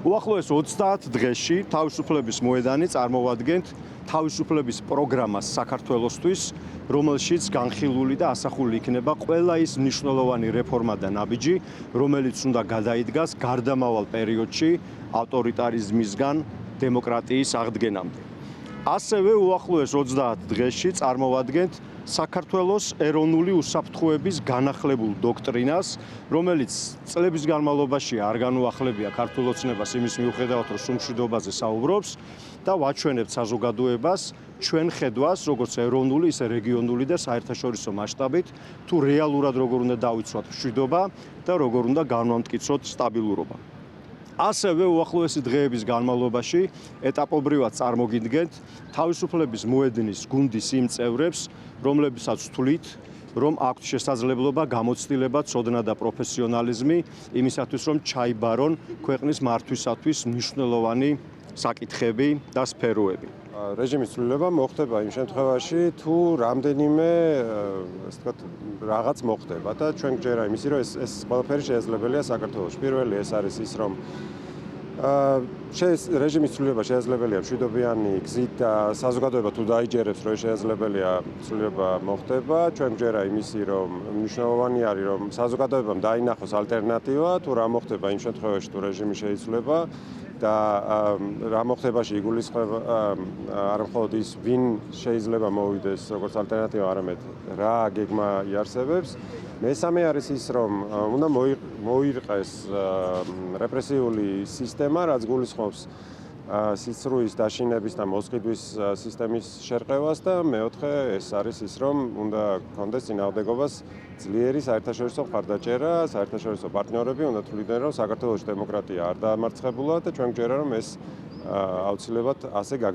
უახლოეს 30 დღეში თავისუფლების მოედანი წარმოვადგენთ თავისუფლების პროგრამას საქართველოსთვის, რომელშიც განხილული და ასახული იქნება ყველა ის მნიშვნელოვანი რეფორმა და ნაბიჯი, რომელიც უნდა გადაიდგას გარდამავალ პერიოდში ავტორიტარიზმისგან დემოკრატიის აღდგენამდე. ასევე უახლოეს 30 დღეში წარმოვადგენთ საქართველოს ეროვნული უსაფრთხოების განახლებულ დოქტრინას, რომელიც წლების განმავლობაში არ განუახლებია ქართულ ოცნებას იმის მიუხედავად, რომ სუმშვიდობაზე საუბრობს და ვაჩვენებთ საზოგადოებას ჩვენ ხედვას, როგორც ეროვნული, ისე რეგიონული და საერთაშორისო მასშტაბით, თუ რეალურად როგორ უნდა დავიცვათ მშვიდობა და როგორ უნდა განვამტკიცოთ სტაბილურობა. ასევე უახლოესი დღეების განმავლობაში ეტაპობრივად წარმოგიდგენთ თავისუფლების მოედნის გუნდის იმ წევრებს, რომლებსაც ვთვლით, რომ აქვთ შესაძლებლობა გამოცდილება, ცოდნა და პროფესიონალიზმი იმისათვის, რომ ჩაიბარონ ქვეყნის მართვისათვის მნიშვნელოვანი საკითხები და სფეროები. რეჟიმის ცვლილება მოხდება იმ შემთხვევაში, თუ რამდენიმე რაღაც მოხდება და ჩვენ გჯერა იმისი, რომ ეს ყველაფერი შესაძლებელია საქართველოში. პირველი ეს არის ის, რომ რეჟიმის ცვლილება შესაძლებელია მშვიდობიანი გზით და საზოგადოება თუ დაიჯერებს, რომ შესაძლებელია ცვლილება მოხდება. ჩვენ გჯერა იმისი, რომ მნიშვნელოვანი არის, რომ საზოგადოებამ დაინახოს ალტერნატივა, თუ რა მოხდება იმ შემთხვევაში, თუ რეჟიმი შეიცვლება. და რა მოხდებაში იგულისხმება არა მხოლოდ ის, ვინ შეიძლება მოვიდეს როგორც ალტერნატივა, არამედ რა გეგმა იარსებებს. მესამე არის ის, რომ უნდა მოირყეს რეპრესიული სისტემა, რაც გულისხმობს სიცრუის დაშინების და მოსყიდვის სისტემის შერყევას და მეოთხე ეს არის ის, რომ უნდა გქონდეს წინააღმდეგობას ძლიერი საერთაშორისო მხარდაჭერა, საერთაშორისო პარტნიორები უნდა თვლიდნენ, რომ საქართველოში დემოკრატია არ დაამარცხებულა და ჩვენ გჯერა, რომ ეს აუცილებლად ასე გაგრძელდება.